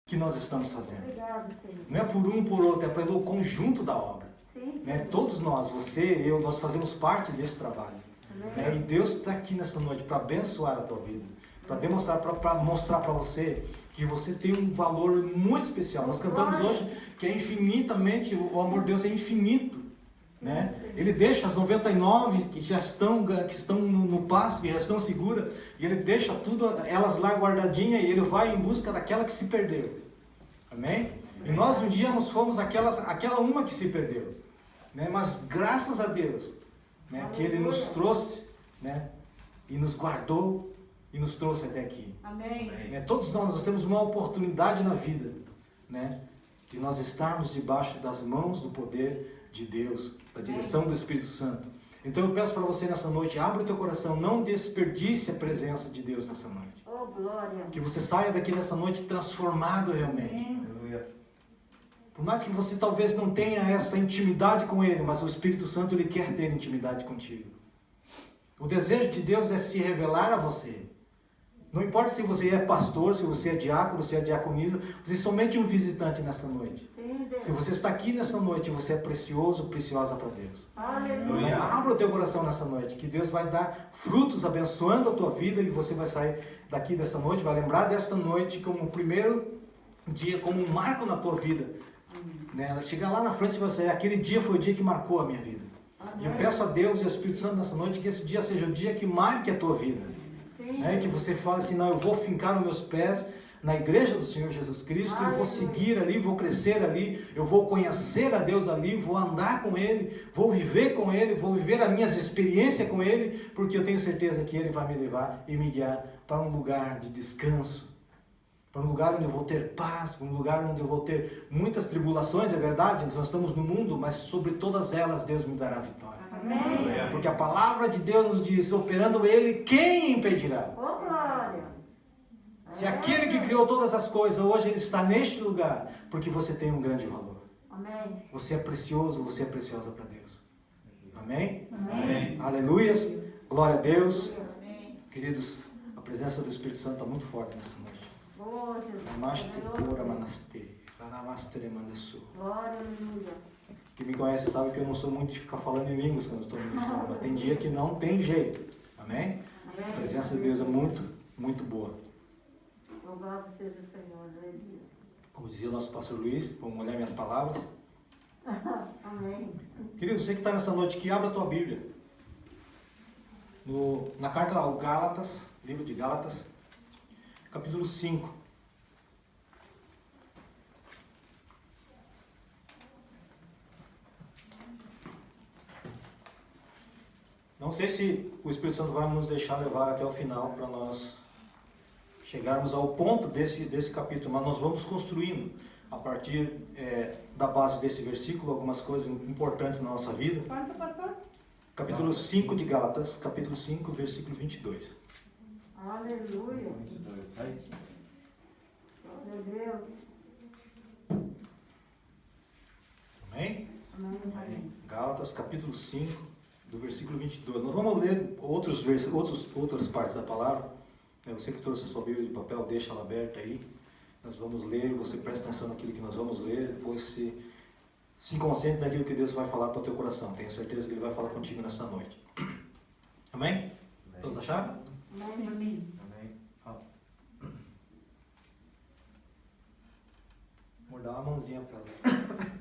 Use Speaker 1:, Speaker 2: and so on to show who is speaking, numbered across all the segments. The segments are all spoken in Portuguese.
Speaker 1: que nós estamos fazendo.
Speaker 2: Obrigado, Senhor.
Speaker 1: Não é por um, por outro, é pelo conjunto da obra.
Speaker 2: Sim,
Speaker 1: Né? Todos nós, você, eu, nós fazemos parte desse trabalho. Né? E Deus está aqui nessa noite para abençoar a tua vida, para demonstrar, para mostrar para você que você tem um valor muito especial. Nós cantamos hoje que é infinitamente, o amor de Deus é infinito. Né? Ele deixa as 99 que estão no pasto, que já estão seguras, e ele deixa tudo, elas lá guardadinhas, e ele vai em busca daquela que se perdeu. Amém? E nós um dia fomos aquela uma que se perdeu. Né? Mas graças a Deus, né, que Ele nos trouxe, né, e nos guardou e nos trouxe até aqui.
Speaker 2: Amém.
Speaker 1: Né? Todos nós temos uma oportunidade na vida, né, de nós estarmos debaixo das mãos do poder de Deus, da direção do Espírito Santo. Então eu peço para você nessa noite, abra o teu coração, não desperdice a presença de Deus nessa noite.
Speaker 2: Oh, glória.
Speaker 1: Que você saia daqui nessa noite transformado realmente. Por mais que você talvez não tenha essa intimidade com Ele, mas o Espírito Santo Ele quer ter intimidade contigo. O desejo de Deus é se revelar a você. Não importa se você é pastor, se você é diácono, se é diaconisa, você é somente um visitante nesta noite.
Speaker 2: Sim, Deus.
Speaker 1: Se você está aqui nesta noite, você é precioso, preciosa para Deus.
Speaker 2: Aleluia.
Speaker 1: Abra o teu coração nessa noite, que Deus vai dar frutos abençoando a tua vida e você vai sair daqui dessa noite, vai lembrar desta noite como o primeiro dia, como um marco na tua vida. Né? Chegar lá na frente e você, aquele dia foi o dia que marcou a minha vida. E eu peço a Deus e ao Espírito Santo nessa noite que esse dia seja o dia que marque a tua vida. Né? Que você fale assim, não, eu vou fincar os meus pés na igreja do Senhor Jesus Cristo, eu vou seguir ali, vou crescer ali, eu vou conhecer a Deus ali, vou andar com Ele, vou viver com Ele, vou viver as minhas experiências com Ele, porque eu tenho certeza que Ele vai me levar e me guiar para um lugar de descanso, para um lugar onde eu vou ter paz, para um lugar onde eu vou ter muitas tribulações, é verdade, nós estamos no mundo, mas sobre todas elas Deus me dará vitória.
Speaker 2: Amém.
Speaker 1: Porque a palavra de Deus nos diz, operando Ele, quem impedirá?
Speaker 2: Oh, glória.
Speaker 1: Se aquele que criou todas as coisas, hoje Ele está neste lugar, porque você tem um grande valor.
Speaker 2: Amém.
Speaker 1: Você é precioso, você é preciosa para Deus. Amém?
Speaker 2: Amém.
Speaker 1: Aleluias. Glória a Deus.
Speaker 2: Amém.
Speaker 1: Queridos, a presença do Espírito Santo está muito forte nessa noite.
Speaker 2: Oh, Jesus.
Speaker 1: Namaste,
Speaker 2: Aleluia.
Speaker 1: Pura Manaste, Namaste, Remandesu.
Speaker 2: Glória, aleluia.
Speaker 1: Quem me conhece sabe que eu não sou muito de ficar falando em línguas quando eu estou ministrando, mas tem dia que não tem jeito. Amém? A presença de Deus é muito, muito boa.
Speaker 2: Louvado seja o Senhor, aleluia.
Speaker 1: Como dizia o nosso pastor Luiz, vamos olhar minhas palavras.
Speaker 2: Amém.
Speaker 1: Querido, você que está nessa noite aqui, abra a tua Bíblia. Na carta ao Gálatas, livro de Gálatas, capítulo 5. Não sei se o Espírito Santo vai nos deixar levar até o final para nós chegarmos ao ponto desse capítulo, mas nós vamos construindo a partir da base desse versículo algumas coisas importantes na nossa vida.
Speaker 2: Quanto, pastor?
Speaker 1: Capítulo 5 de Gálatas, capítulo 5, versículo 22.
Speaker 2: Aleluia. Glória a Deus.
Speaker 1: Amém?
Speaker 2: Amém.
Speaker 1: Gálatas, capítulo 5, do versículo 22. Nós vamos ler outras partes da palavra. Você que trouxe a sua Bíblia de papel, deixa ela aberta aí. Nós vamos ler, você presta atenção naquilo que nós vamos ler, depois se consciente daquilo que Deus vai falar para o teu coração. Tenho certeza que Ele vai falar contigo nessa noite. Amém? Todos acharam?
Speaker 2: Amém.
Speaker 1: Vou dar uma mãozinha para ela.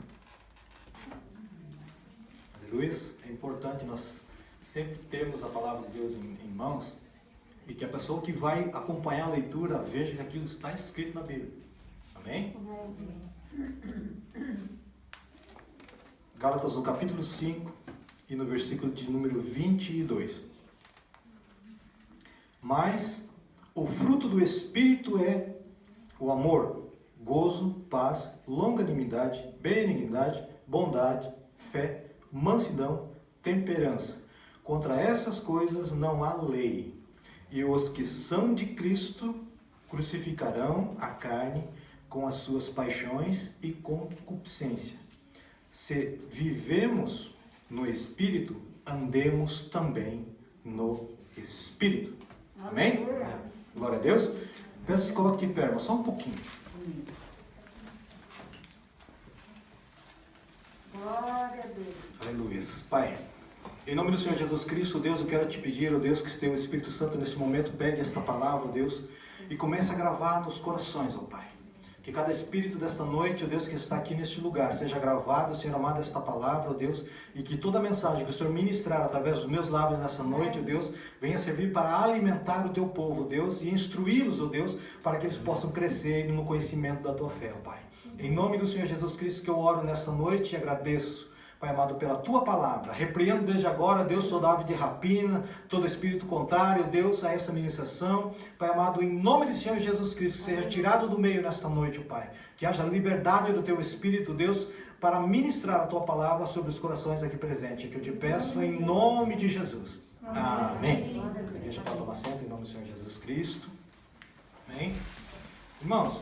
Speaker 1: Aleluia. É importante nós sempre termos a palavra de Deus em mãos e que a pessoa que vai acompanhar a leitura veja que aquilo está escrito na Bíblia. Amém? Gálatas, no capítulo 5 e no versículo de número 22. Mas o fruto do Espírito é o amor, gozo, paz, longanimidade, benignidade, bondade, fé, mansidão, temperança. Contra essas coisas não há lei. E os que são de Cristo crucificarão a carne com as suas paixões e concupiscência. Se vivemos no Espírito, andemos também no Espírito. Amém? Glória a Deus. Peço que coloque de pé, irmão, só um pouquinho.
Speaker 2: Glória a Deus.
Speaker 1: Aleluia. Pai, em nome do Senhor Jesus Cristo, Deus, eu quero te pedir, ó Deus, que tenha o Espírito Santo nesse momento, pegue esta palavra, ó Deus, e comece a gravar nos corações, ó Pai. Que cada espírito desta noite, ó Deus, que está aqui neste lugar, seja gravado, Senhor amado, esta palavra, ó Deus, e que toda a mensagem que o Senhor ministrar através dos meus lábios nessa noite, ó Deus, venha servir para alimentar o teu povo, ó Deus, e instruí-los, ó Deus, para que eles possam crescer no conhecimento da tua fé, ó Pai. Em nome do Senhor Jesus Cristo que eu oro nesta noite e agradeço, Pai amado, pela tua palavra. Repreendo desde agora, Deus, toda ave de rapina, todo espírito contrário, Deus, a essa ministração. Pai amado, em nome do Senhor Jesus Cristo, que seja tirado do meio nesta noite, Pai. Que haja liberdade do teu Espírito, Deus, para ministrar a tua palavra sobre os corações aqui presentes. Que eu te peço em nome de Jesus. Amém. A igreja pode tomar assento em nome do Senhor Jesus Cristo. Amém. Irmãos,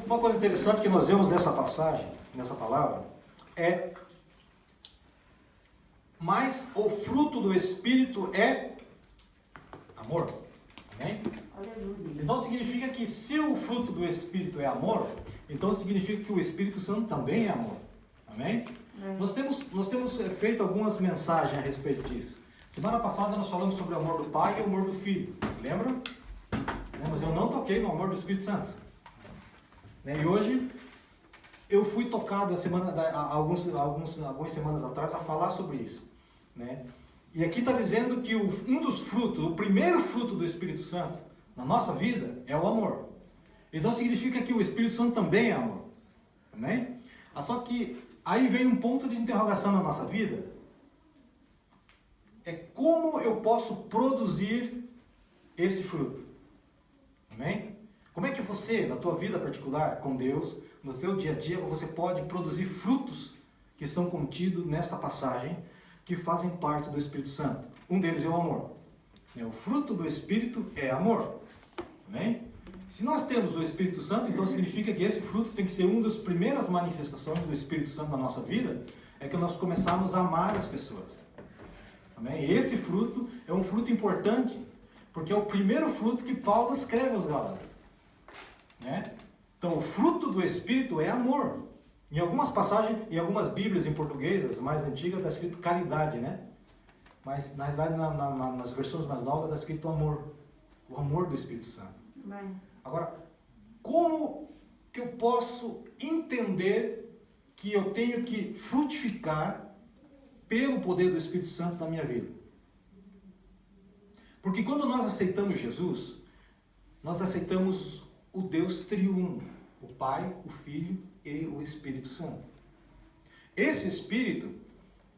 Speaker 1: uma coisa interessante que nós vemos nessa passagem, nessa palavra, é: mas o fruto do Espírito é amor. Amém?
Speaker 2: Aleluia.
Speaker 1: Então significa que se o fruto do Espírito é amor, então significa que o Espírito Santo também é amor. Amém? Nós temos feito algumas mensagens a respeito disso. Semana passada nós falamos sobre o amor do Pai e o amor do Filho. Lembram? Mas eu não toquei no amor do Espírito Santo. E hoje eu fui tocado algumas semanas atrás a falar sobre isso. E aqui está dizendo que um dos frutos, o primeiro fruto do Espírito Santo na nossa vida é o amor. Então significa que o Espírito Santo também é amor. Amém? Só que aí vem um ponto de interrogação na nossa vida. É como eu posso produzir esse fruto. Amém? Como é que você, na tua vida particular com Deus, no teu dia a dia, você pode produzir frutos que estão contidos nesta passagem, que fazem parte do Espírito Santo? Um deles é o amor. O fruto do Espírito é amor. Amém? Se nós temos o Espírito Santo, então significa que esse fruto tem que ser uma das primeiras manifestações do Espírito Santo na nossa vida, é que nós começarmos a amar as pessoas. Amém? E esse fruto é um fruto importante, porque é o primeiro fruto que Paulo escreve aos Gálatas. Então, o fruto do Espírito é amor. Em algumas passagens, em algumas Bíblias em português, as mais antigas, está escrito caridade, Mas, na realidade, nas versões mais novas, está escrito amor. O amor do Espírito Santo.
Speaker 2: Bem.
Speaker 1: Agora, como que eu posso entender que eu tenho que frutificar pelo poder do Espírito Santo na minha vida? Porque quando nós aceitamos Jesus, nós aceitamos o Deus triuno, o Pai, o Filho e o Espírito Santo. Esse Espírito,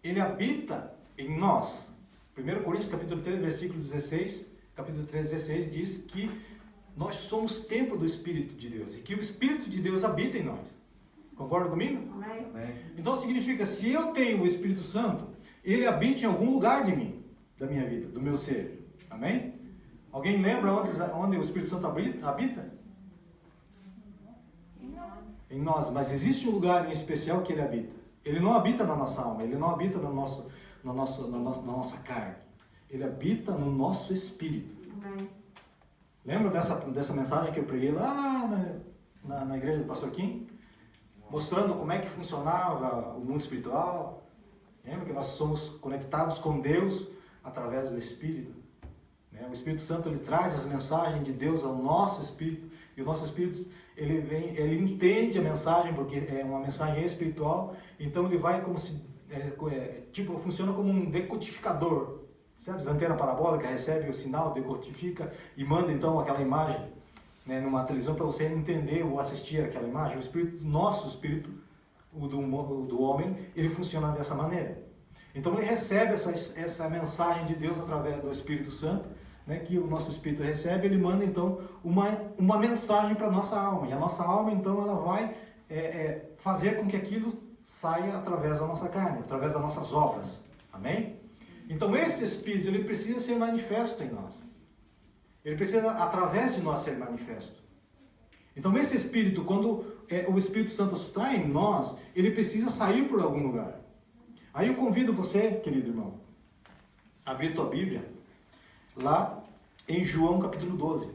Speaker 1: ele habita em nós. 1 Coríntios capítulo 3, versículo 16, capítulo 3, 16 diz que nós somos templo do Espírito de Deus e que o Espírito de Deus habita em nós. Concorda comigo?
Speaker 2: Amém.
Speaker 1: Então significa, se eu tenho o Espírito Santo, ele habita em algum lugar de mim, da minha vida, do meu ser. Amém? Alguém lembra onde o Espírito Santo habita? Em nós, mas existe um lugar em especial que ele habita. Ele não habita na nossa alma, ele não habita na nossa carne. Ele habita no nosso espírito.
Speaker 2: Amém.
Speaker 1: Lembra dessa mensagem que eu preguei lá na igreja do Pastor Kim? Mostrando como é que funcionava o mundo espiritual. Lembra que nós somos conectados com Deus através do Espírito. O Espírito Santo, ele traz as mensagens de Deus ao nosso espírito. E o nosso espírito, ele entende a mensagem, porque é uma mensagem espiritual. Então ele vai como se, funciona como um decodificador. Sabe, a antena parabólica recebe o sinal, decodifica e manda então aquela imagem numa televisão para você entender ou assistir aquela imagem. O espírito, nosso espírito, o do homem, ele funciona dessa maneira. Então ele recebe essa mensagem de Deus através do Espírito Santo, que o nosso espírito recebe. Ele manda então uma mensagem para a nossa alma, e a nossa alma então ela vai fazer com que aquilo saia através da nossa carne, através das nossas obras. Amém? Então esse Espírito, ele precisa ser manifesto em nós. Ele precisa, através de nós, ser manifesto. Então esse Espírito, quando o Espírito Santo está em nós, ele precisa sair por algum lugar. Aí eu convido você, querido irmão, a abrir tua Bíblia, lá em João capítulo 12.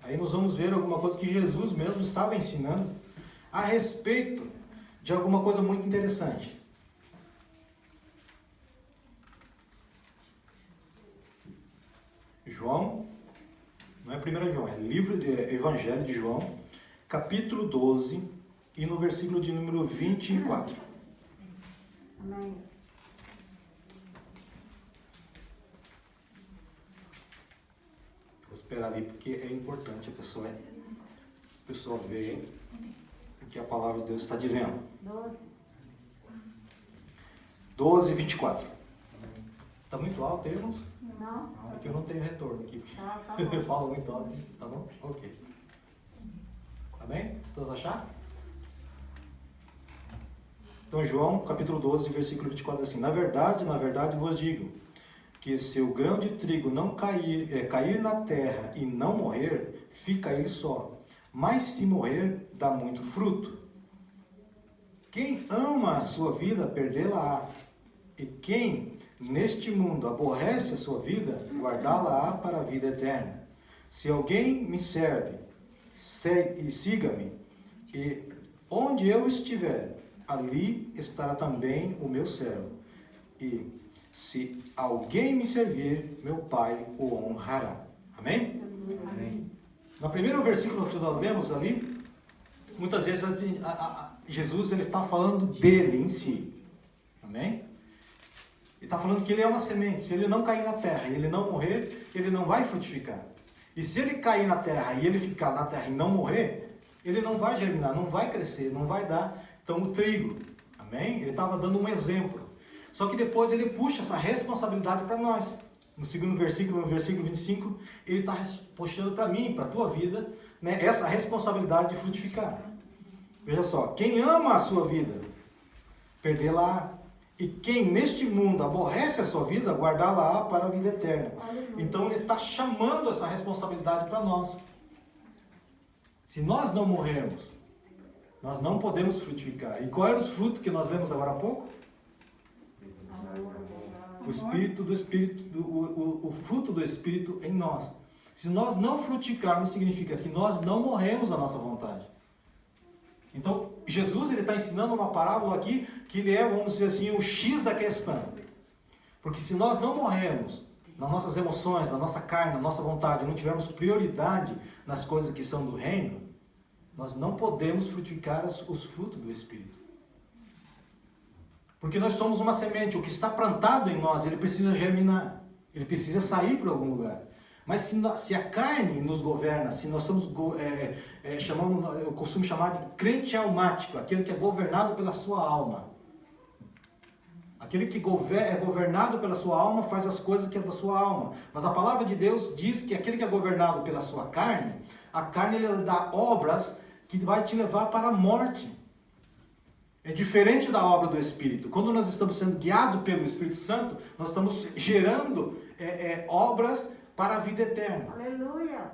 Speaker 1: Aí nós vamos ver alguma coisa que Jesus mesmo estava ensinando a respeito de alguma coisa muito interessante. João, não é 1 João, é livro de Evangelho de João, capítulo 12 e no versículo de número 24.
Speaker 2: Amém.
Speaker 1: Vou esperar ali porque é importante a pessoa ver o que a palavra de Deus está dizendo. 12, 24. Está muito alto, irmãos?
Speaker 2: Não.
Speaker 1: É que eu não tenho retorno aqui.
Speaker 2: Tá
Speaker 1: Eu
Speaker 2: bom.
Speaker 1: falo muito alto, tá bom? Ok. Tá bem? Todos acharam? Então, João, capítulo 12, versículo 24, assim: na verdade vos digo, que se o grão de trigo não cair na terra e não morrer, fica ele só. Mas se morrer, dá muito fruto. Quem ama a sua vida, perdê-la-á. E quem neste mundo aborrece a sua vida, guardá-la-á para a vida eterna. Se alguém me serve, siga-me, e onde eu estiver, ali estará também o meu servo. E se alguém me servir, meu Pai o honrará. Amém?
Speaker 2: Amém.
Speaker 1: No primeiro versículo que nós lemos ali, muitas vezes Jesus está falando dele em si. Amém? Ele está falando que ele é uma semente. Se ele não cair na terra e ele não morrer, ele não vai frutificar. E se ele cair na terra e ele ficar na terra e não morrer, ele não vai germinar, não vai crescer, não vai dar. Então o trigo. Amém? Ele estava dando um exemplo. Só que depois ele puxa essa responsabilidade para nós. No segundo versículo, no versículo 25, ele está puxando para mim, para a tua vida, né, essa responsabilidade de frutificar. Veja só, quem ama a sua vida, perdê-la. E quem neste mundo aborrece a sua vida, guardá-la para a vida eterna. Então ele está chamando essa responsabilidade para nós. Se nós não morrermos, nós não podemos frutificar. E qual era os frutos que nós vemos agora há pouco? O Espírito do Espírito, o fruto do Espírito em nós. Se nós não frutificarmos, significa que nós não morremos à nossa vontade. Então, Jesus está ensinando uma parábola aqui que ele é, vamos dizer assim, o X da questão. Porque se nós não morrermos nas nossas emoções, na nossa carne, na nossa vontade, não tivermos prioridade nas coisas que são do reino, nós não podemos frutificar os frutos do Espírito. Porque nós somos uma semente, o que está plantado em nós, ele precisa germinar, ele precisa sair para algum lugar. Mas se a carne nos governa, se nós somos, eu costumo chamar de crente almático, aquele que é governado pela sua alma. Aquele que é governado pela sua alma faz as coisas que é da sua alma. Mas a palavra de Deus diz que aquele que é governado pela sua carne, a carne ele dá obras que vai te levar para a morte. É diferente da obra do Espírito. Quando nós estamos sendo guiados pelo Espírito Santo, nós estamos gerando obras para a vida eterna.
Speaker 2: Aleluia.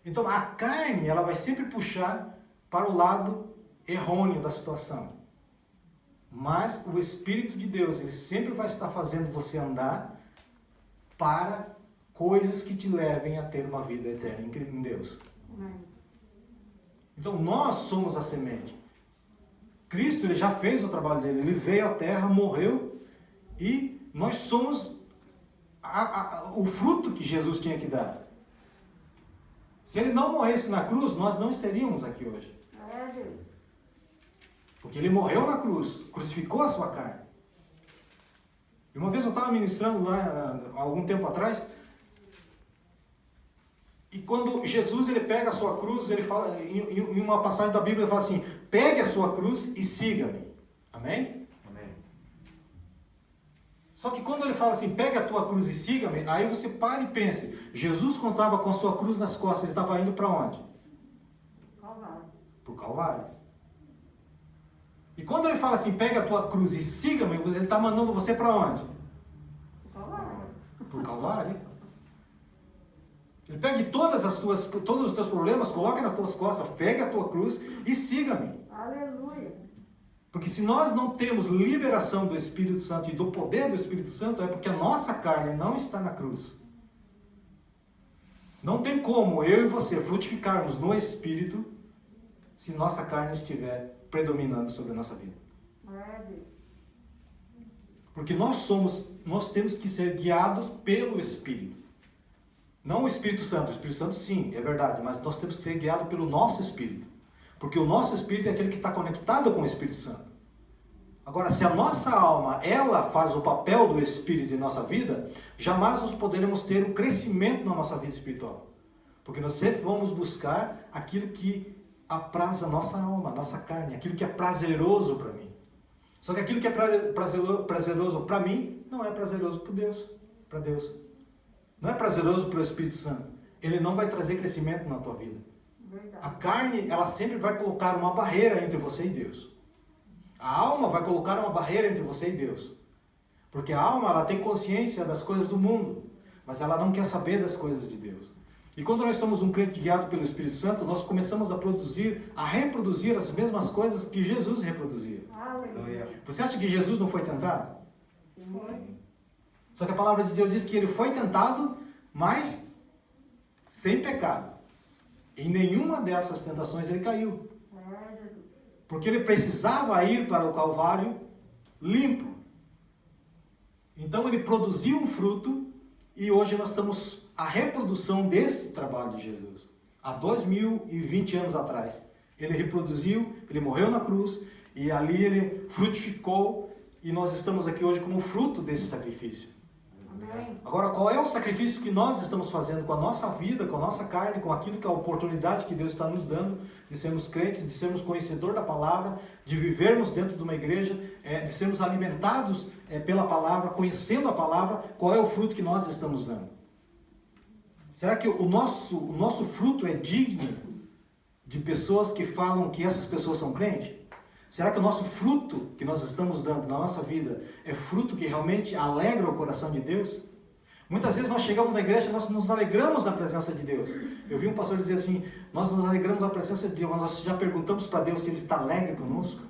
Speaker 1: Então a carne ela vai sempre puxar para o lado errôneo da situação. Mas o Espírito de Deus, ele sempre vai estar fazendo você andar para coisas que te levem a ter uma vida eterna em Deus.
Speaker 2: Amém.
Speaker 1: Então nós somos a semente. Cristo ele já fez o trabalho dele, ele veio à terra, morreu e nós somos o fruto que Jesus tinha que dar. Se ele não morresse na cruz, nós não estaríamos aqui hoje.
Speaker 2: É, Deus.
Speaker 1: Porque ele morreu na cruz, crucificou a sua carne. E uma vez eu estava ministrando lá, há algum tempo atrás, e quando Jesus ele pega a sua cruz, ele fala, em uma passagem da Bíblia, ele fala assim, pegue a sua cruz e siga-me. Amém?
Speaker 3: Amém.
Speaker 1: Só que quando ele fala assim, pegue a tua cruz e siga-me, aí você para e pense, Jesus quando estava com a sua cruz nas costas, ele estava indo para onde?
Speaker 2: Calvário.
Speaker 1: Para o Calvário. E quando ele fala assim, pega a tua cruz e siga-me, ele está mandando você para onde?
Speaker 2: Calvário.
Speaker 1: Para o Calvário. Ele pegue todos os teus problemas, coloque nas tuas costas, pegue a tua cruz e siga-me.
Speaker 2: Aleluia.
Speaker 1: Porque se nós não temos liberação do Espírito Santo e do poder do Espírito Santo, é porque a nossa carne não está na cruz. Não tem como eu e você frutificarmos no Espírito se nossa carne estiver predominando sobre a nossa vida.
Speaker 2: É, Deus.
Speaker 1: Porque nós temos que ser guiados pelo Espírito. Não o Espírito Santo sim, é verdade, mas nós temos que ser guiados pelo nosso Espírito. Porque o nosso Espírito é aquele que está conectado com o Espírito Santo. Agora, se a nossa alma, ela faz o papel do Espírito em nossa vida, jamais nós poderemos ter um crescimento na nossa vida espiritual. Porque nós sempre vamos buscar aquilo que apraz a nossa alma, a nossa carne, aquilo que é prazeroso para mim. Só que aquilo que é prazeroso para mim, não é prazeroso para Deus. Não é prazeroso para o Espírito Santo. Ele não vai trazer crescimento na tua vida.
Speaker 2: Verdade.
Speaker 1: A carne, ela sempre vai colocar uma barreira entre você e Deus. A alma vai colocar uma barreira entre você e Deus. Porque a alma, ela tem consciência das coisas do mundo, mas ela não quer saber das coisas de Deus. E quando nós somos um crente guiado pelo Espírito Santo, nós começamos a reproduzir as mesmas coisas que Jesus reproduzia.
Speaker 2: Aleluia.
Speaker 1: Você acha que Jesus não foi tentado?
Speaker 2: Foi.
Speaker 1: Só que a palavra de Deus diz que ele foi tentado, mas sem pecado. Em nenhuma dessas tentações ele caiu.
Speaker 2: É, Jesus.
Speaker 1: Porque ele precisava ir para o Calvário limpo. Então ele produziu um fruto e hoje nós estamos a reprodução desse trabalho de Jesus. Há 2020 anos atrás. Ele reproduziu, ele morreu na cruz e ali ele frutificou e nós estamos aqui hoje como fruto desse sacrifício.
Speaker 2: Amém.
Speaker 1: Agora, qual é o sacrifício que nós estamos fazendo com a nossa vida, com a nossa carne, com aquilo que é a oportunidade que Deus está nos dando de sermos crentes, de sermos conhecedor da palavra, de vivermos dentro de uma igreja, de sermos alimentados pela palavra, conhecendo a palavra, qual é o fruto que nós estamos dando? Será que o nosso fruto é digno de pessoas que falam que essas pessoas são crentes? Será que o nosso fruto que nós estamos dando na nossa vida é fruto que realmente alegra o coração de Deus? Muitas vezes nós chegamos na igreja e nós nos alegramos na presença de Deus. Eu vi um pastor dizer assim, nós nos alegramos na presença de Deus, mas nós já perguntamos para Deus se Ele está alegre conosco?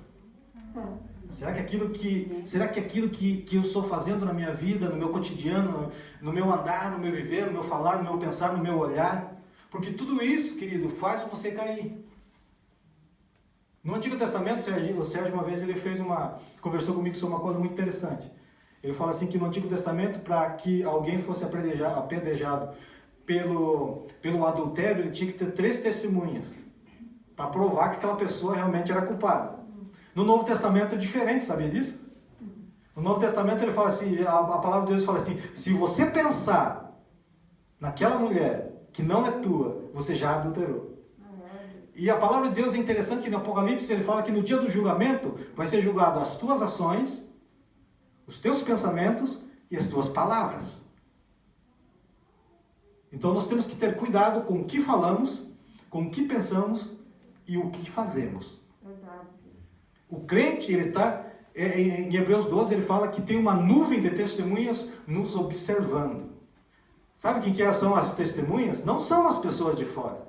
Speaker 1: Será que aquilo que eu estou fazendo na minha vida, no meu cotidiano, no meu andar, no meu viver, no meu falar, no meu pensar, no meu olhar? Porque tudo isso, querido, faz você cair. No Antigo Testamento, o Sérgio uma vez conversou comigo sobre uma coisa muito interessante. Ele fala assim que no Antigo Testamento, para que alguém fosse apedrejado pelo adultério, ele tinha que ter 3 testemunhas para provar que aquela pessoa realmente era culpada. No Novo Testamento é diferente, sabia disso? No Novo Testamento ele fala assim, a palavra de Deus fala assim, se você pensar naquela mulher que não é tua, você já adulterou. E a palavra de Deus é interessante que no Apocalipse ele fala que no dia do julgamento vai ser julgado as tuas ações, os teus pensamentos e as tuas palavras. Então nós temos que ter cuidado com o que falamos, com o que pensamos e o que fazemos.
Speaker 2: Verdade.
Speaker 1: O crente, ele está, em Hebreus 12, ele fala que tem uma nuvem de testemunhas nos observando. Sabe quem que são as testemunhas? Não são as pessoas de fora.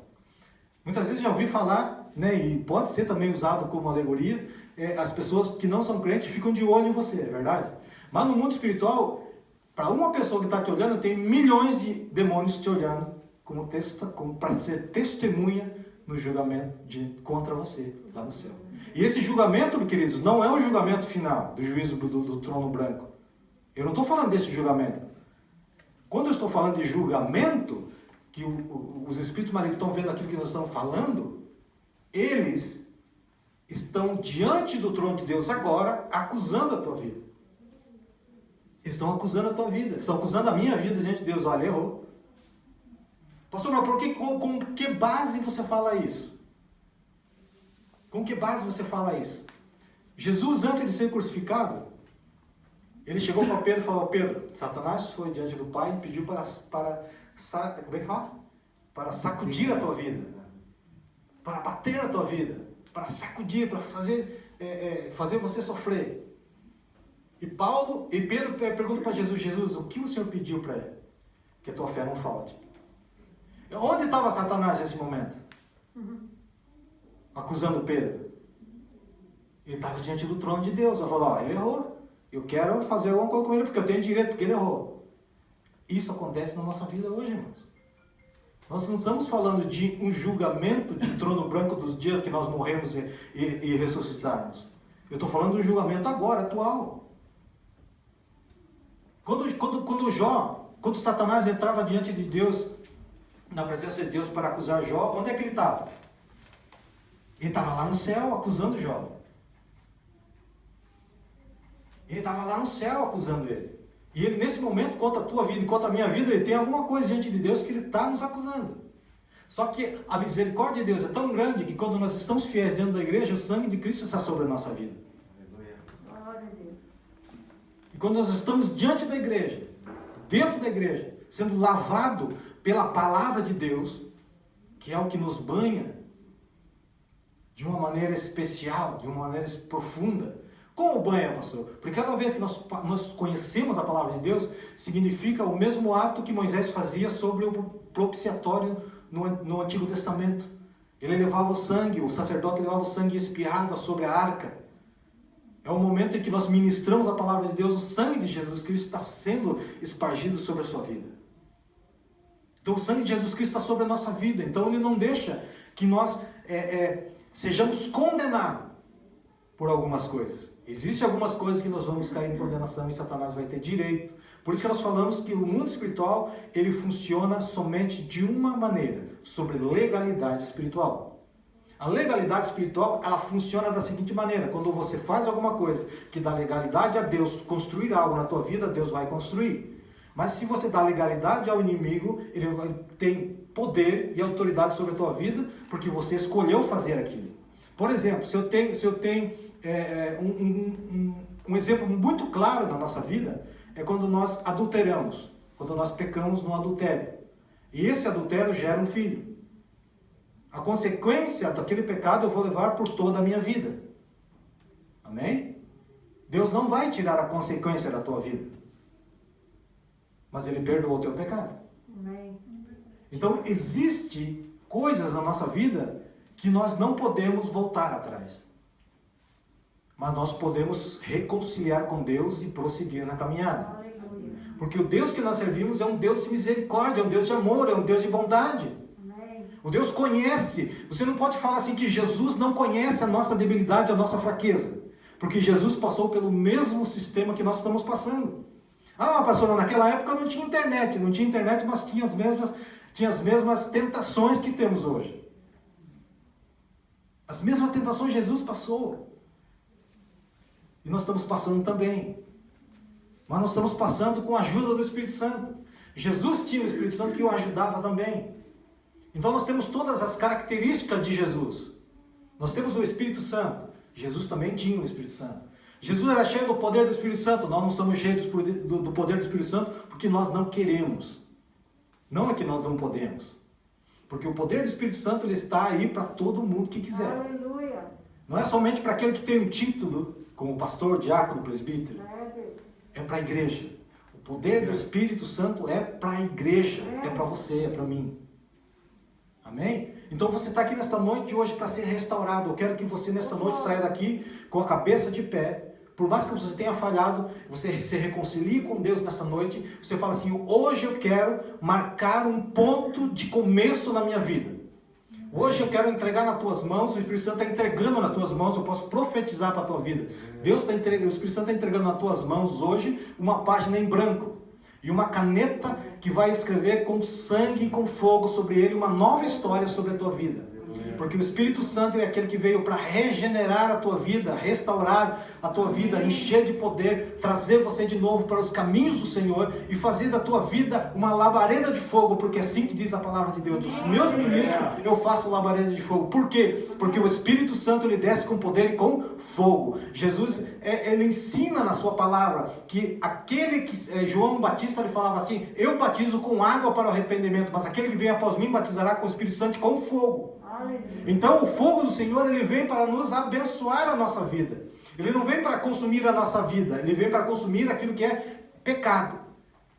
Speaker 1: Muitas vezes já ouvi falar, e pode ser também usado como alegoria, as pessoas que não são crentes ficam de olho em você, é verdade? Mas no mundo espiritual, para uma pessoa que está te olhando, tem milhões de demônios te olhando para ser testemunha no julgamento contra você, lá no céu. E esse julgamento, queridos, não é o julgamento final do juízo do trono branco. Eu não estou falando desse julgamento. Quando eu estou falando de julgamento, que os espíritos malignos estão vendo aquilo que nós estamos falando, eles estão diante do trono de Deus agora, acusando a tua vida. Eles estão acusando a tua vida, estão acusando a minha vida diante de Deus. Olha, errou. Pastor, mas com que base você fala isso? Com que base você fala isso? Jesus, antes de ser crucificado, ele chegou para Pedro e falou, Pedro, Satanás foi diante do Pai e pediu para como é que fala? Para sacudir a tua vida, para bater a tua vida, para sacudir, para fazer você sofrer. E Pedro pergunta para Jesus, o que o Senhor pediu para ele? Que a tua fé não falte. Onde estava Satanás nesse momento? Acusando Pedro. Ele estava diante do trono de Deus. Ele falou, ele errou. Eu quero fazer alguma coisa com ele porque eu tenho direito, porque ele errou. Isso acontece na nossa vida hoje, irmãos. Nós não estamos falando de um julgamento de trono branco dos dias que nós morremos e ressuscitarmos. Eu estou falando de um julgamento agora, atual. Quando Satanás entrava diante de Deus na presença de Deus para acusar Jó, onde é que ele estava? Ele estava lá no céu acusando Jó. Ele estava lá no céu acusando ele. E ele, nesse momento, contra a tua vida e contra a minha vida, ele tem alguma coisa diante de Deus que ele está nos acusando. Só que a misericórdia de Deus é tão grande que quando nós estamos fiéis dentro da igreja, o sangue de Cristo está sobre a nossa vida.
Speaker 2: Glória a Deus.
Speaker 1: E quando nós estamos diante da igreja, dentro da igreja, sendo lavado pela palavra de Deus, que é o que nos banha de uma maneira especial, de uma maneira profunda. Como banha, pastor? Porque cada vez que nós conhecemos a palavra de Deus, significa o mesmo ato que Moisés fazia sobre o propiciatório no Antigo Testamento. Ele levava o sangue, o sacerdote levava o sangue e espiava sobre a arca. É o momento em que nós ministramos a palavra de Deus, o sangue de Jesus Cristo está sendo espargido sobre a sua vida. Então o sangue de Jesus Cristo está sobre a nossa vida. Então ele não deixa que nós sejamos condenados por algumas coisas. Existem algumas coisas que nós vamos cair em condenação e Satanás vai ter direito. Por isso que nós falamos que o mundo espiritual, ele funciona somente de uma maneira, sobre legalidade espiritual. A legalidade espiritual, ela funciona da seguinte maneira: quando você faz alguma coisa que dá legalidade a Deus construir algo na tua vida, Deus vai construir. Mas se você dá legalidade ao inimigo, ele tem poder e autoridade sobre a tua vida, porque você escolheu fazer aquilo. Por exemplo, se eu tenho um exemplo muito claro na nossa vida, é quando nós adulteramos, quando nós pecamos no adultério. E esse adultério gera um filho. A consequência daquele pecado eu vou levar por toda a minha vida. Amém? Deus não vai tirar a consequência da tua vida, mas Ele perdoou o teu pecado.
Speaker 2: Amém.
Speaker 1: Então, existe coisas na nossa vida que nós não podemos voltar atrás. Mas nós podemos reconciliar com Deus e prosseguir na caminhada.
Speaker 2: Aleluia.
Speaker 1: Porque o Deus que nós servimos é um Deus de misericórdia, é um Deus de amor, é um Deus de bondade.
Speaker 2: Amém.
Speaker 1: O Deus conhece. Você não pode falar assim que Jesus não conhece a nossa debilidade, a nossa fraqueza. Porque Jesus passou pelo mesmo sistema que nós estamos passando. Ah, pastor, naquela época não tinha internet, mas tinha as mesmas tentações que temos hoje. As mesmas tentações Jesus passou. E nós estamos passando também. Mas nós estamos passando com a ajuda do Espírito Santo. Jesus tinha o Espírito Santo que o ajudava também. Então nós temos todas as características de Jesus. Nós temos o Espírito Santo. Jesus também tinha o Espírito Santo. Jesus era cheio do poder do Espírito Santo. Nós não somos cheios do poder do Espírito Santo porque nós não queremos. Não é que nós não podemos. Porque o poder do Espírito Santo ele está aí para todo mundo que quiser.
Speaker 2: Aleluia.
Speaker 1: Não é somente para aquele que tem um título, como pastor, diácono, presbítero. É para a igreja. O poder do Espírito Santo é para a igreja. É para você, é para mim. Amém? Então você está aqui nesta noite hoje para ser restaurado. Eu quero que você nesta noite saia daqui com a cabeça de pé. Por mais que você tenha falhado, você se reconcilie com Deus nessa noite. Você fala assim: hoje eu quero marcar um ponto de começo na minha vida. Hoje eu quero entregar nas tuas mãos. O Espírito Santo está entregando nas tuas mãos. Eu posso profetizar para a tua vida. O Espírito Santo está entregando nas tuas mãos hoje uma página em branco. E uma caneta que vai escrever com sangue e com fogo sobre ele uma nova história sobre a tua vida. Porque o Espírito Santo é aquele que veio para regenerar a tua vida, restaurar a tua vida, encher de poder, trazer você de novo para os caminhos do Senhor e fazer da tua vida uma labareda de fogo, porque é assim que diz a palavra de Deus. Dos meus ministros eu faço labareda de fogo. Por quê? Porque o Espírito Santo ele desce com poder e com fogo. Jesus, ele ensina na sua palavra que aquele que, João Batista, ele falava assim: eu batizo com água para o arrependimento, mas aquele que vem após mim batizará com o Espírito Santo e com fogo. Então o fogo do Senhor ele vem para nos abençoar a nossa vida. Ele não vem para consumir a nossa vida, ele vem para consumir aquilo que é pecado.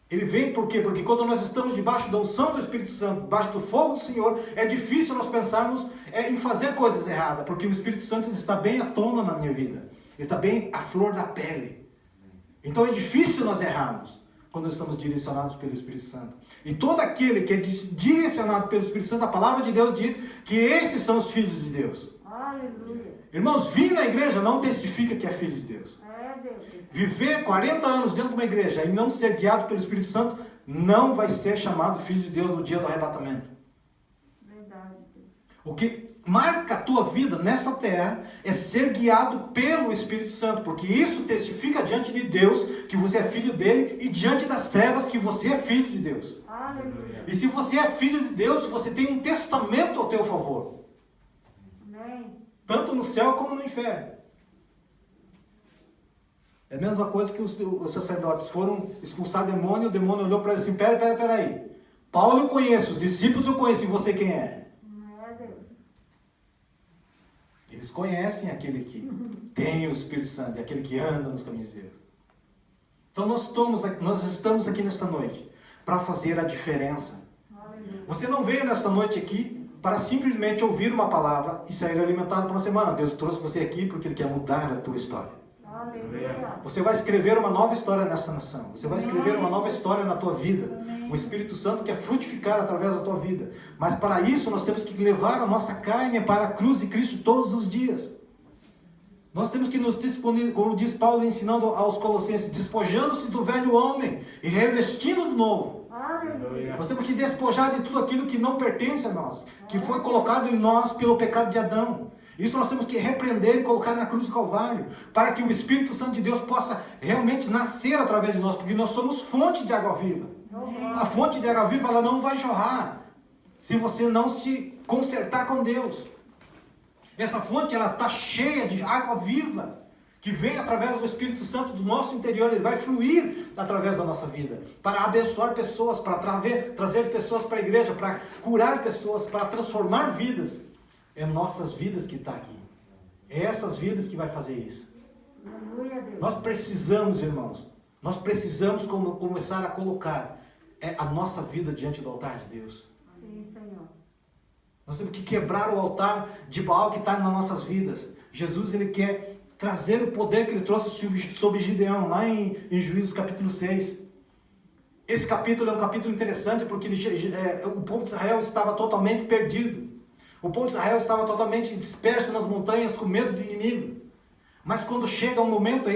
Speaker 1: Ele vem por quê? Porque quando nós estamos debaixo da unção do Espírito Santo, debaixo do fogo do Senhor, é difícil nós pensarmos em fazer coisas erradas, porque o Espírito Santo está bem à tona na minha vida, está bem à flor da pele. Então é difícil nós errarmos quando estamos direcionados pelo Espírito Santo. E todo aquele que é direcionado pelo Espírito Santo, a palavra de Deus diz que esses são os filhos de Deus.
Speaker 2: Aleluia.
Speaker 1: Irmãos, vir na igreja não testifica que é filho de Deus.
Speaker 2: Deus.
Speaker 1: Viver 40 anos dentro de uma igreja e não ser guiado pelo Espírito Santo não vai ser chamado filho de Deus no dia do arrebatamento.
Speaker 2: Verdade, Deus.
Speaker 1: O que marca a tua vida nesta terra é ser guiado pelo Espírito Santo, porque isso testifica diante de Deus que você é filho dele e diante das trevas que você é filho de Deus.
Speaker 2: Aleluia.
Speaker 1: E se você é filho de Deus, você tem um testamento ao teu favor,
Speaker 2: Amém.
Speaker 1: tanto no céu como no inferno. É a mesma coisa que os sacerdotes foram expulsar demônio, o demônio olhou para ele assim, pera aí. Paulo eu conheço, os discípulos eu conheço, e você quem é?
Speaker 2: Não é Deus.
Speaker 1: Eles conhecem aquele que tem o Espírito Santo, aquele que anda nos caminhos de Deus. Então nós estamos aqui nesta noite para fazer a diferença.
Speaker 2: Aleluia.
Speaker 1: Você não veio nesta noite aqui para simplesmente ouvir uma palavra e sair alimentado por uma semana. Deus trouxe você aqui porque Ele quer mudar a tua história.
Speaker 2: Aleluia.
Speaker 1: Você vai escrever uma nova história nesta nação. Você vai escrever uma nova história na tua vida. O Espírito Santo quer frutificar através da tua vida. Mas para isso nós temos que levar a nossa carne para a cruz de Cristo todos os dias. Nós temos que nos disponível, como diz Paulo ensinando aos Colossenses, despojando-se do velho homem e revestindo do novo.
Speaker 2: Aleluia.
Speaker 1: Nós temos que despojar de tudo aquilo que não pertence a nós, que foi colocado em nós pelo pecado de Adão. Isso nós temos que repreender e colocar na cruz do Calvário, para que o Espírito Santo de Deus possa realmente nascer através de nós, porque nós somos fonte de água viva. A fonte de água viva ela não vai jorrar se você não se consertar com Deus. Essa fonte ela está cheia de água viva, que vem através do Espírito Santo do nosso interior, ele vai fluir através da nossa vida, para abençoar pessoas, para trazer pessoas para a igreja, para curar pessoas, para transformar vidas. É nossas vidas que está aqui. É essas vidas que vai fazer isso.
Speaker 2: Aleluia, Deus.
Speaker 1: Nós precisamos, irmãos, começar a colocar a nossa vida diante do altar de Deus.
Speaker 2: Sim, Senhor.
Speaker 1: Nós temos que quebrar o altar de Baal que está nas nossas vidas. Jesus, ele quer trazer o poder que ele trouxe sobre Gideão, lá em Juízes capítulo 6. Esse capítulo é um capítulo interessante, porque o povo de Israel estava totalmente perdido. O povo de Israel estava totalmente disperso nas montanhas, com medo do inimigo. Mas quando chega um momento,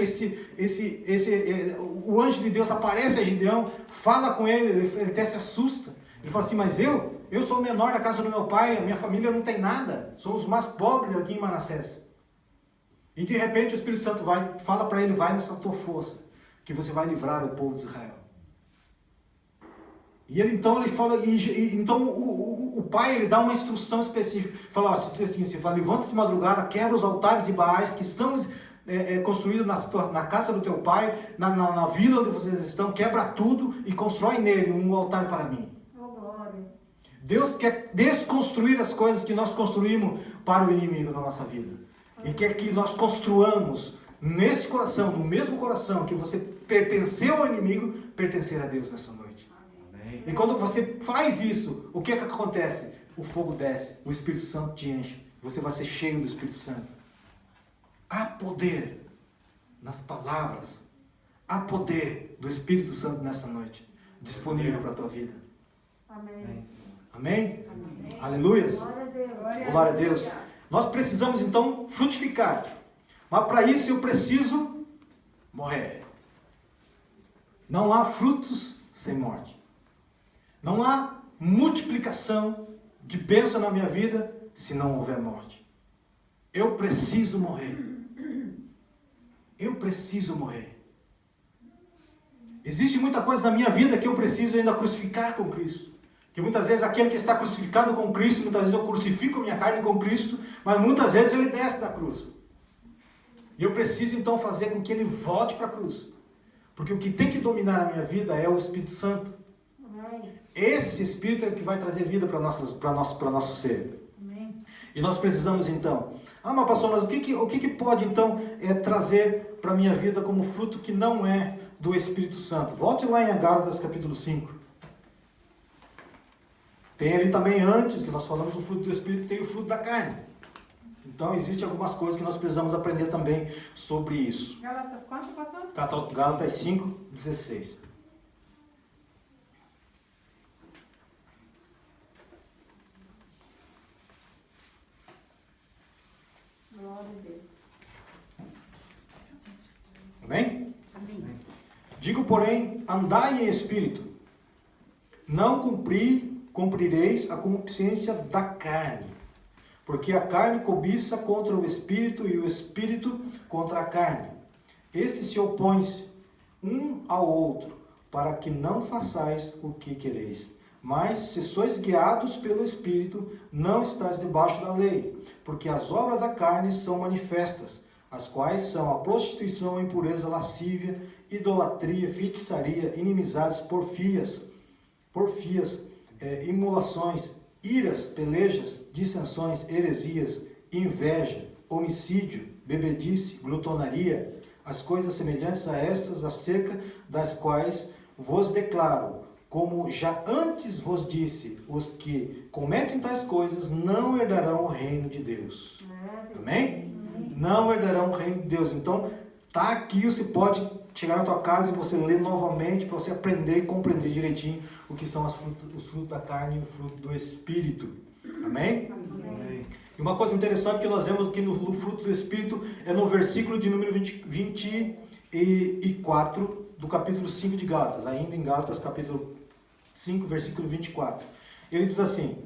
Speaker 1: o anjo de Deus aparece a Gideão, fala com ele até se assusta. Ele fala assim, mas eu sou o menor da casa do meu pai, a minha família não tem nada, somos os mais pobres aqui em Manassés. E de repente o Espírito Santo fala para ele, vai nessa tua força, que você vai livrar o povo de Israel. E ele fala, então o pai ele dá uma instrução específica, fala, você fala, levanta de madrugada, quebra os altares de Baais que estão construídos na casa do teu pai, na vila onde vocês estão, quebra tudo e constrói nele um altar para mim.
Speaker 2: Oh, glória.
Speaker 1: Deus quer desconstruir as coisas que nós construímos para o inimigo na nossa vida. E quer que nós construamos nesse coração, no mesmo coração que você pertenceu ao inimigo, pertencer a Deus nessa noite. Amém. E quando você faz isso, o que acontece? O fogo desce, o Espírito Santo te enche, você vai ser cheio do Espírito Santo. Há poder nas palavras, há poder do Espírito Santo nessa noite, disponível para a tua vida.
Speaker 2: Amém.
Speaker 1: Amém?
Speaker 2: Amém.
Speaker 1: Aleluias.
Speaker 2: Glória a Deus.
Speaker 1: Glória a Deus. Nós precisamos então frutificar. Mas para isso eu preciso morrer. Não há frutos sem morte. Não há multiplicação de bênção na minha vida se não houver morte. Eu preciso morrer. Eu preciso morrer. Existe muita coisa na minha vida que eu preciso ainda crucificar com Cristo. Que muitas vezes aquele que está crucificado com Cristo, muitas vezes eu crucifico a minha carne com Cristo, mas muitas vezes ele desce da cruz. E eu preciso então fazer com que ele volte para a cruz. Porque o que tem que dominar a minha vida é o Espírito Santo.
Speaker 2: Amém.
Speaker 1: Esse Espírito é o que vai trazer vida para nosso ser.
Speaker 2: Amém.
Speaker 1: E nós precisamos então, mas pastor, mas o que pode então trazer para a minha vida como fruto que não é do Espírito Santo? Volte lá em Gálatas capítulo 5. Tem ali também, antes que nós falamos do fruto do Espírito, tem o fruto da carne. Então, existem algumas coisas que nós precisamos aprender também sobre isso.
Speaker 3: Gálatas quanto, pastor?
Speaker 1: Gálatas 5, 16.
Speaker 2: Glória a Deus.
Speaker 1: Amém?
Speaker 3: Amém.
Speaker 1: Digo, porém, andai em espírito, não cumprir cumprireis a concupiscência da carne. Porque a carne cobiça contra o espírito e o espírito contra a carne. Estes se opõem um ao outro, para que não façais o que quereis. Mas, se sois guiados pelo Espírito, não estáis debaixo da lei. Porque as obras da carne são manifestas, as quais são a prostituição, a impureza, a lascívia, idolatria, feitiçaria, inimizades, porfias, imolações, iras, pelejas, dissensões, heresias, inveja, homicídio, bebedice, glutonaria, as coisas semelhantes a estas, acerca das quais vos declaro, como já antes vos disse, os que cometem tais coisas não herdarão o reino de Deus. Amém? Não herdarão o reino de Deus. Então, tá aqui, você pode chegar na tua casa e você ler novamente para você aprender e compreender direitinho o que são os frutos da carne e o fruto do Espírito. Amém?
Speaker 2: Amém.
Speaker 1: E uma coisa interessante que nós vemos aqui no fruto do Espírito é no versículo de número 24 do capítulo 5 de Gálatas, ainda em Gálatas capítulo 5, versículo 24. Ele diz assim,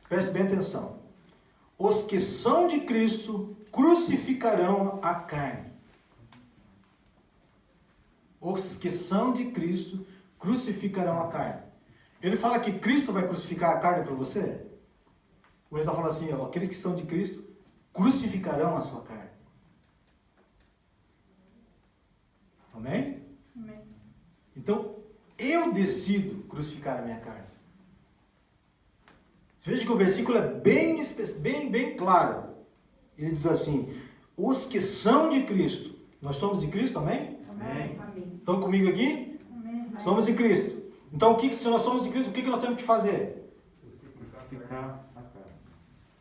Speaker 1: preste bem atenção: os que são de Cristo crucificarão a carne. Os que são de Cristo crucificarão a carne. Ele fala que Cristo vai crucificar a carne para você? Ou ele está falando assim, ó, aqueles que são de Cristo crucificarão a sua carne? Amém?
Speaker 2: Amém.
Speaker 1: Então, eu decido crucificar a minha carne. Você veja que o versículo é bem claro. Ele diz assim, os que são de Cristo. Nós somos de Cristo, amém?
Speaker 2: Amém. Amém.
Speaker 1: Estão comigo aqui?
Speaker 2: Amém.
Speaker 1: Somos de Cristo. Então, se nós somos de Cristo, o que nós temos que fazer?
Speaker 4: Crucificar a carne.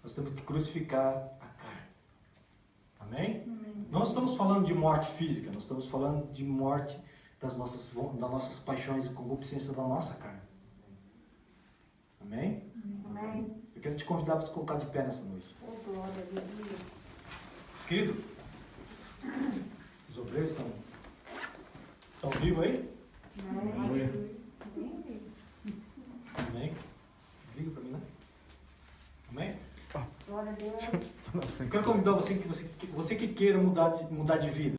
Speaker 1: Nós temos que crucificar a carne. Amém?
Speaker 2: Amém.
Speaker 1: Não estamos falando de morte física, nós estamos falando de morte das nossas paixões e concupiscências da nossa carne. Amém?
Speaker 2: Amém.
Speaker 1: Eu quero te convidar para se colocar de pé nessa noite.
Speaker 2: Oh, glória a Deus.
Speaker 1: Querido, os obreiros estão vivos aí?
Speaker 2: Amém.
Speaker 1: Amém? Liga para mim, né? Amém?
Speaker 2: Glória a Deus.
Speaker 1: Eu quero convidar você que queira mudar de vida.